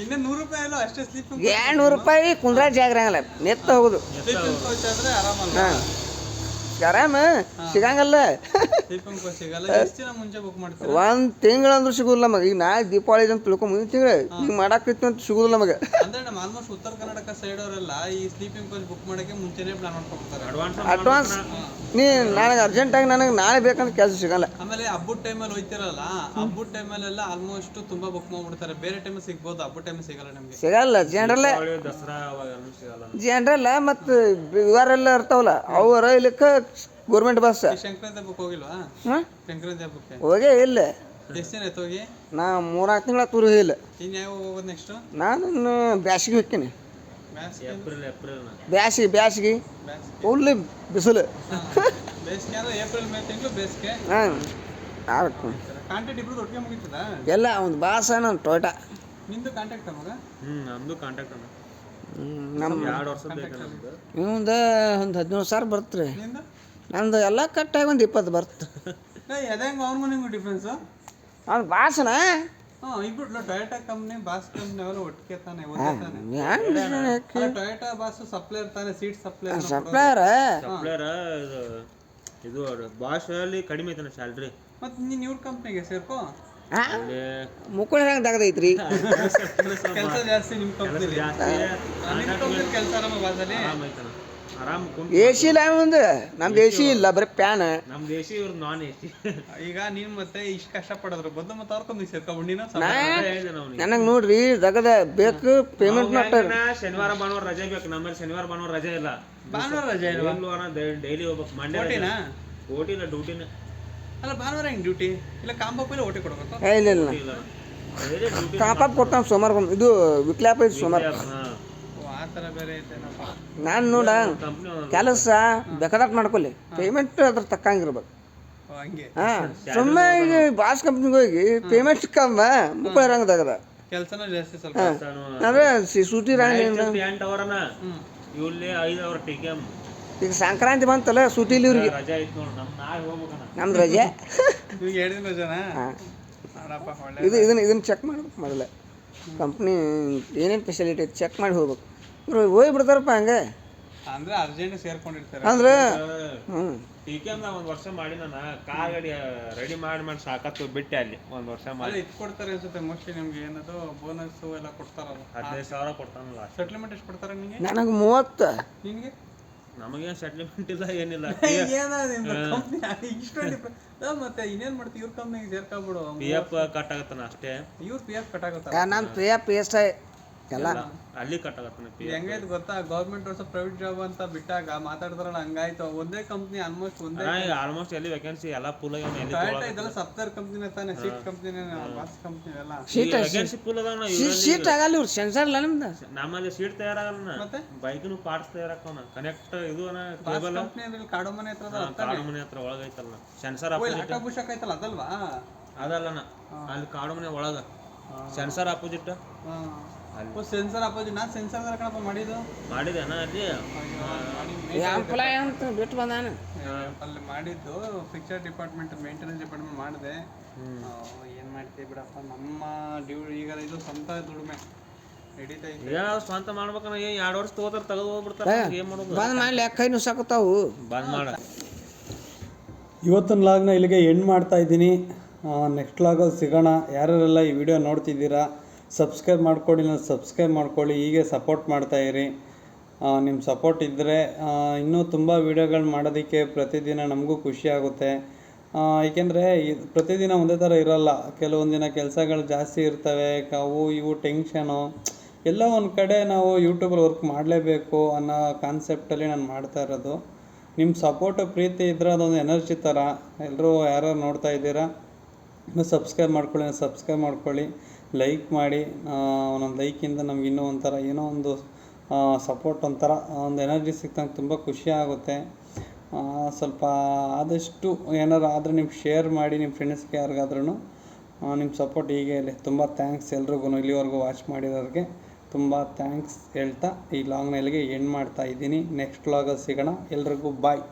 ಇನ್ನೂ 100 ರೂಪಾಯಿ ಅಲ್ಲ ಅಷ್ಟೇ ಸ್ಲೀಪಿಂಗ್. 200 ರೂಪಾಯಿ ಕುಂದ್ರ ಜಾಗ್ರಂಗಲ್ಲ, ನೆತ್ತ ಹೋಗುದು. ಸ್ಲೀಪಿಂಗ್ ಕೋಚ್ ಆದರೆ ಆರಾಮಲ್ಲ? ಆರಾಮ ಸಿಗಂಗಲ್ಲ. ಸ್ಲೀಪಿಂಗ್ ಕೋಚ್ ಸಿಗಲ್ಲ. ಎಷ್ಟು ದಿನ ಮುಂಚೆ ಬುಕ್ ಮಾಡ್ತೀರಾ? 1 ತಿಂಗಳಂದ್ರೂ ಸಿಗುದಿಲ್ಲ ನಮಗೆ. ಈಗ ನಾಳೆ ದೀಪಾವಳಿ ಅಂತ ತಿಳ್ಕೊ, ಮುಂದಿನ ತಿಂಗಳು ಈಗ ಮಾಡಾಕೈತಿ ಅಂತ ಸಿಗುದಿಲ್ಲ ನಮಗೆ. ಅಂದ್ರೆ ನಮ್ಮ ಆಲ್ಮೋಸ್ಟ್ ಉತ್ತರ ಕರ್ನಾಟಕ ಸೈಡ್ ಅವರೆಲ್ಲ ಈ ಸ್ಲೀಪಿಂಗ್ ಕೋಚ್ ಬುಕ್ ಮಾಡೋಕ್ಕೆ ಮುಂಚೆನೇ ಪ್ಲಾನ್ ಮಾಡ್ಕೊಳ್ತಾರೆ. ಅಡ್ವಾನ್ಸ್ ನನಗೆ ಅರ್ಜೆಂಟಾಗಿ ನನಗೆ ನಾಳೆ ಬೇಕಂತ ಕೆಲಸ ಸಿಗಲ್ಲ. ಆಮೇಲೆ ಹಬ್ಬದ ಟೈಮಲ್ಲಿ ಹೋಯ್ತಿರಲ್ಲ, ಹಬ್ಬದ ಟೈಮಲ್ಲೆಲ್ಲ ಆಲ್ಮೋಸ್ಟ್ ತುಂಬಾ ಬುಕ್ ಮಾಡ್ಬಿಡ್ತಾರೆ. ಬೇರೆ ಟೈಮ್ ಸಿಗ್ಬೋದು, ಹಬ್ಬದ ಟೈಮ್ ಸಿಗಲ್ಲ ನಮಗೆ. ಸಿಗಲ್ಲ ಜನರಲ್ಲ, ದಸರಾ ಸಿಗಲ್ಲ ಜನರಲ್ಲ ಮತ್ತು ಇವರೆಲ್ಲ ಇರ್ತಾವಲ್ಲ ಅವರ ಇಲ್ಲಕ್ಕ ಗೌರ್ಮೆಂಟ್ ಬಸ್. ಸಂಕ್ರಾಂತಿ ಹಬ್ಬಕ್ಕೆ ಹೋಗಿಲ್ವಾ? ಸಂಕ್ರಾಂತಿ ಹಬ್ಬಕ್ಕೆ ಹೋಗೇ ಇಲ್ಲ. ಎಷ್ಟು ದಿನ ಆಯ್ತು ಹೋಗಿ? ನಾ 3-4 ತಿಂಗಳ ತೂರು ಇಲ್ಲ. ಇನ್ನು ಯಾವ ಹೋಗೋದು ನೆಕ್ಸ್ಟ್? ನಾನು ಬ್ಯಾಸಿಗೆ ಹೋಗ್ತೀನಿ. ಏಪ್ರಿಲ್ ಬ್ಯಾಸಿಗೆ ಫುಲ್ ಬಿಸಿಲು. ಬೇಸಿಗೆ ಅಂದ್ರೆ ಏಪ್ರಿಲ್ ಮೇ ತಿಂಗಳು ಬೇಸಿಗೆ. ಹಾಂ ಆಗುತ್ತೆ. ಕಾಂಟ್ಯಾಕ್ಟ್ ಇಬ್ರು ಒಟ್ಟಿಗೆ ಮುಗಿತದ? ಎಲ್ಲ ಒಂದು ಬಾಸ ನನ್ನ ಟೊಯೋಟಾ. ನಿಂದು ಕಾಂಟ್ಯಾಕ್ಟ್ ಮಗ? ನಮ್ದು ಕಾಂಟ್ಯಾಕ್ಟ್ ಅಣ್ಣ. ನಮ್ಮ 2 ವರ್ಷ ಬೇಕು. ಒಂದು 17 ಸಾವಿರ ಬರ್ತದೆ. ನಿಂದು? ನಂದು ಎಲ್ಲ ಕಟ್ಟಾಗಿ ಒಂದು 20 ಬರ್ತದೆ. ಅದೇಂಗ ಅವ್ನಿಗೂ ನಿಂಗೂ ಡಿಫ್ರೆನ್ಸು? ಅವ್ನು ಬಾಸನ ಇಬ್ರು ಟೊಯೋಟಾ ಕಂಪ್ನಿ ಬಾಸ್ ಕಂಪ್ನಿ ಅವೆಲ್ಲ ಒಟ್ಟಿಗೆ ತಾನೆ ಟೊಯೋಟಾ ಬಾಸ್ ಸಪ್ಲೈಯರ್ ತಾನೆ, ಸೀಟ್ ಸಪ್ಲೈಯರ್. ಸಪ್ಲೈಯರ್ ಇದು ಬಾಸ್ ಅಲ್ಲಿ ಕಡಿಮೆ ಐತನ ಸ್ಯಾಲ್ರಿ. ಮತ್ತೆ ನೀನು ಇವ್ರ ಕಂಪ್ನಿಗೆ ಸೇರ್ಕೋ. ಮುಕ್ಕಳ ಹೆಂಗೆ ತೆಗ್ದೈತ್ರಿ ಕೆಲಸ ಜಾಸ್ತಿ ನಿಮ್ಮ ಕಂಪ್ನಿ. ಕೆಲಸ ಆರಾಮ ಬಾಸಲ್ಲಿ ಆರಾಮ್. AC ಇಲ್ಲ ಒಂದು, ನಮ್ದು AC ಇಲ್ಲ, ಬರೀ ಫ್ಯಾನ್. ನಮ್ದು AC, ಇವ್ರು ನಾನ್ AC. ಈಗ ನೀನು ಮತ್ತೆ ಇಷ್ಟು ಕಷ್ಟಪಡೋದ್ರ ಬದಲು ಮತ್ತೆ ಅವ್ರ ಕಂಪ್ನಿ ಸೇರ್ಕೊಂಡು ನೀನು ನನಗೆ ನೋಡ್ರಿ ದಗದ ಬೇಕು ಪೇಮೆಂಟ್ ಮಾಡ್ತಾರೆ. ಶನಿವಾರ ಭಾನುವಾರ ರಜೆ ಬೇಕು. ನಮ್ಮಲ್ಲಿ ಶನಿವಾರ ಭಾನುವಾರ ರಜೆ ಇಲ್ಲ. ಭಾನುವಾರ ರಜೆ ಇಲ್ವಾ? ಡೈಲಿ ಹೋಗ್ಬೇಕು. ಮಂಡೇ ಓಟಿನ ಡ್ಯೂಟಿನ. ಅಲ್ಲ ಭಾನುವಾರ ಹೆಂಗೆ ಡ್ಯೂಟಿ ಇಲ್ಲ? ಕಾಂಬಪ್ಪ ಇಲ್ಲ ಓಟಿ ಕೊಡ್ಬೇಕು? ಇಲ್ಲ ಕಾಪಾಪ್ ಕೊಡ್ತಾನೆ ಸೋಮವಾರ. ಇದು ವಿಕ್ಲಾಪ ಐತಿ ಸೋಮವಾರ. ಆ ಥರ ಬೇರೆ ಐತೆನಪ್ಪ. ನಾನು ನೋಡ ಕೆಲಸ ಬೇಕಾದಟ್ ಮಾಡ್ಕೊಳ್ಳಿ, ಪೇಮೆಂಟ್ ಅದ್ರ ತಕ್ಕಂಗಿರ್ಬೇಕು. ಹಂಗೆ ಹಾಂ ಸುಮ್ಮನೆ ಈಗ ಬಾಸ್ ಕಂಪ್ನಿಗೆ ಹೋಗಿ ಪೇಮೆಂಟ್ ಕಮ್ಮ ಮುಕ್ಕಳ ರಂಗದಾಗದ ಕೆಲಸನೂ ಜಾಸ್ತಿ ಸ್ವಲ್ಪ. ಅಂದ್ರೆ ಸೂಟಿ ರಂಗ. 8 ಅವರನ ಇಲ್ಲಿ 5 ಅವರ್ ಟಿಕೆಮ್. ಈಗ ಸಂಕ್ರಾಂತಿ ಬಂತಲ್ಲ ಸೂಟಿಲಿ ಇವ್ರಿಗೆ ರಜೆ ಐತೆ ನೋಡಿ. ನಾಳೆ ಹೋಗ್ಬೇಕಣ್ಣ. ನಮ್ದು ರಜೆ. ಈಗ 2 ದಿನ ರಜೆನಾ? ನೋಡಪ್ಪ ಒಳ್ಳೆ. ಇದನ್ನ ಚೆಕ್ ಮಾಡ್ಬೇಕು ಮೊದಲೇ. ಕಂಪ್ನಿ ಏನೇನು ಫೆಸಿಲಿಟಿ ಐತೆ ಚೆಕ್ ಮಾಡಿ ಹೋಗ್ಬೇಕು. ಇವ್ರು ಹೋಗ್ಬಿಡ್ತಾರಪ್ಪ ಹಂಗೆ. ಅಂದ್ರೆ ಅರ್ಜೆಂಟ್ ಸೇರ್ಕೊಂಡಿರ್ತಾರೆ ಅಂದ್ರೆ ಟಿಕೆಮ್ದಾಗ 1 ವರ್ಷ ಮಾಡಿ ನಾನು ಕಾರ್ ಗಾಡಿ ರೆಡಿ ಮಾಡಿ ಸಾಕತ್ತು ಬಿಟ್ಟೆ ಅಲ್ಲಿ 1 ವರ್ಷ ಮಾಡಿ. ಇದು ಕೊಡ್ತಾರೆ ಅನ್ಸುತ್ತೆ ಮೋಸ್ಟ್ಲಿ ನಿಮ್ಗೆ. ಏನದು ಬೋನಸ್ ಎಲ್ಲ ಕೊಡ್ತಾರಲ್ಲ? 15,000 ಕೊಡ್ತಾನಲ್ಲ. ಸೆಟ್ಲ್ಮೆಂಟ್ ಎಷ್ಟು ಕೊಡ್ತಾರೆ ನಿಮಗೆ? ನನಗೆ 30. ನಿನಗೆ ನಮಗೇನು ಸೆಟ್ಲ್ಮೆಂಟ್ ಇಲ್ಲ ಏನಿಲ್ಲ. ಮತ್ತೆ ಇನ್ನೇನ್ ಮಾಡ್ತೀವಿ, ಇವ್ರ ಕಂಪ್ನಿಗೆ ಸೇರ್ಕೊಬಿಡು. PF ಕಟ್ ಆಗತ್ತಾನ ಅಷ್ಟೇ. ಇವ್ರು PF ಕಟ್ ಆಗುತ್ತಾ? ನಾನು PF ಎಲ್ಲ ಅಲ್ಲಿ ಕಟ್ ಆಗತ್ತಾನ. ಹೆಂಗಾಯ್ತು ಗೊತ್ತಾ, ಗೌರ್ಮೆಂಟ್ ವರ್ಷ ಪ್ರೈವೇಟ್ ಜಾಬ್ ಅಂತ ಬಿಟ್ಟಾಗ ಮಾತಾಡ್ತಾರಲ್ಲ ಹಂಗಾಯ್ತು. ಒಂದೇ ಕಂಪ್ನಿ ಆಲ್ಮೋಸ್ಟ್ ಒಂದೇ. ಆಲ್ಮೋಸ್ಟ್ ಎಲ್ಲಿ ವೇಕೆನ್ಸಿ ಎಲ್ಲ ಫುಲ್ ಆಗ್ಯಾವ. ಇದೆಲ್ಲ ಸಾಫ್ಟ್ವೇರ್ ಕಂಪ್ನಿನೇ ತಾನೆ, ಸೀಟ್ ಕಂಪ್ನಿನೇ, ಬಾಸ್ ಕಂಪ್ನಿ ಎಲ್ಲ. ವೇಕೆನ್ಸಿ ಫುಲ್ ಅದಾವ. ಸೀಟ್ ಆಗಲ್ಲ, ಇವ್ರು ಸೆನ್ಸರ್ ಇಲ್ಲ ನಮ್ದು. ನಮ್ಮಲ್ಲಿ ಸೀಟ್ ತಯಾರಾಗಲ್ಲ. ಮತ್ತೆ ಬೈಕ್ನು ಪಾರ್ಟ್ಸ್ ತಯಾರಾಕವನ ಕನೆಕ್ಟ್ ಇದು ಕಂಪ್ನಿ ಕಾಡು ಮನೆ ಹತ್ರ ಕಾಡು ಮನೆ ಹತ್ರ ಒಳಗೈತಲ್ಲ ಸೆನ್ಸರ್ ಬುಷಕ್ ಐತಲ್ಲ ಅದಲ್ವಾ? ಅದಲ್ಲನ ಅಲ್ಲಿ ಕಾಡು ಮನೆ ಒಳಗ ಸೆನ್ಸರ್ ಅಪೋಸಿಟ್. ಸೆನ್ಸರ್ ಅಪೋಸಿಟ್ ನಾನು ಸೆನ್ಸರ್ ಕಣಪ್ಪ ಮಾಡಿದೇನ ಅಲ್ಲಿ ಎಂಪ್ಲಾಯ್ ಅಂತ ಬಿಟ್ಟು ಬಂದಾನ. ಅಲ್ಲಿ ಮಾಡಿದ್ದು ಪಿಕ್ಚರ್ ಡಿಪಾರ್ಟ್ಮೆಂಟ್, ಮೇಂಟೆನೆನ್ಸ್ ಡಿಪಾರ್ಟ್ಮೆಂಟ್ ಮಾಡಿದೆ. ಏನು ಮಾಡ್ತೀವಿ ಬಿಡಪ್ಪ, ನಮ್ಮ ಈಗ ಇದು ಸ್ವಂತ ದುಡಿಮೆ ನಡೀತೈತೆ. ಸ್ವಂತ ಮಾಡ್ಬೇಕನ್ನ 2 ವರ್ಷ ತಗೋತಾರ, ತೆಗೆದು ಹೋಗ್ಬಿಡ್ತಾರೆ. ಏನ್ ಮಾಡೋದು, ಬಂದ್ ಮಾಡಿ ಕೈ ನುಸಾಕತ್ತಾವು. ಬಂದ್ ಮಾಡ. ಇವತ್ತಿನ ಲಾಗ್ನ ಇಲ್ಲಿಗೆ ಎಂಡ್ ಮಾಡ್ತಾ ಇದ್ದೀನಿ. ನೆಕ್ಸ್ಟ್ ಲಾಗಲ್ಲಿ ಸಿಗೋಣ. ಯಾರ್ಯಾರೆಲ್ಲ ಈ ವಿಡಿಯೋ ನೋಡ್ತಿದ್ದೀರಾ ಸಬ್ಸ್ಕ್ರೈಬ್ ಮಾಡ್ಕೊಳ್ಳಿ, ನಾನು ಸಬ್ಸ್ಕ್ರೈಬ್ ಮಾಡ್ಕೊಳ್ಳಿ. ಹೀಗೆ ಸಪೋರ್ಟ್ ಮಾಡ್ತಾಯಿರಿ. ನಿಮ್ಮ ಸಪೋರ್ಟ್ ಇದ್ದರೆ ಇನ್ನೂ ತುಂಬ ವೀಡಿಯೋಗಳು ಮಾಡೋದಕ್ಕೆ ಪ್ರತಿದಿನ ನಮಗೂ ಖುಷಿ ಆಗುತ್ತೆ. ಏಕೆಂದರೆ ಪ್ರತಿದಿನ ಒಂದೇ ಥರ ಇರೋಲ್ಲ. ಕೆಲವೊಂದು ದಿನ ಕೆಲಸಗಳು ಜಾಸ್ತಿ ಇರ್ತವೆ, ಅವು ಇವು ಟೆನ್ಷನು ಎಲ್ಲ ಒಂದು ಕಡೆ. ನಾವು ಯೂಟ್ಯೂಬಲ್ಲಿ ವರ್ಕ್ ಮಾಡಲೇಬೇಕು ಅನ್ನೋ ಕಾನ್ಸೆಪ್ಟಲ್ಲಿ ನಾನು ಮಾಡ್ತಾ ಇರೋದು. ನಿಮ್ಮ ಸಪೋರ್ಟು ಪ್ರೀತಿ ಇದ್ದರೆ ಅದೊಂದು ಎನರ್ಜಿ ಥರ. ಎಲ್ಲರೂ ಯಾರು ನೋಡ್ತಾ ಇದ್ದೀರಾ ಸಬ್ಸ್ಕ್ರೈಬ್ ಮಾಡ್ಕೊಳ್ಳಿ, ಲೈಕ್ ಮಾಡಿ. ಒಂದೊಂದು ಲೈಕಿಂದ ನಮ್ಗೆ ಇನ್ನೂ ಒಂಥರ ಏನೋ ಒಂದು ಸಪೋರ್ಟ್, ಒಂಥರ ಒಂದು ಎನರ್ಜಿ ಸಿಕ್ತಂಗೆ ತುಂಬ ಖುಷಿ ಆಗುತ್ತೆ. ಸ್ವಲ್ಪ ಆದಷ್ಟು ಏನಾರು ಆದರೆ ನಿಮ್ಗೆ ಶೇರ್ ಮಾಡಿ, ನಿಮ್ಮ ಫ್ರೆಂಡ್ಸ್ಗೆ ಯಾರಿಗಾದ್ರೂ ನಿಮ್ಮ ಸಪೋರ್ಟ್ ಹೀಗೆ ಇರಲಿ. ತುಂಬ ಥ್ಯಾಂಕ್ಸ್ ಎಲ್ರಿಗೂ, ಇಲ್ಲಿವರೆಗೂ ವಾಚ್ ಮಾಡಿರೋರಿಗೆ ತುಂಬ ಥ್ಯಾಂಕ್ಸ್ ಹೇಳ್ತಾ ಈ ಲಾಗ್ನ ಇಲ್ಲಿಗೆ ಎಂಡ್ ಮಾಡ್ತಾ ಇದ್ದೀನಿ. ನೆಕ್ಸ್ಟ್ ಲಾಗಲ್ಲಿ ಸಿಗೋಣ. ಎಲ್ರಿಗೂ ಬಾಯ್.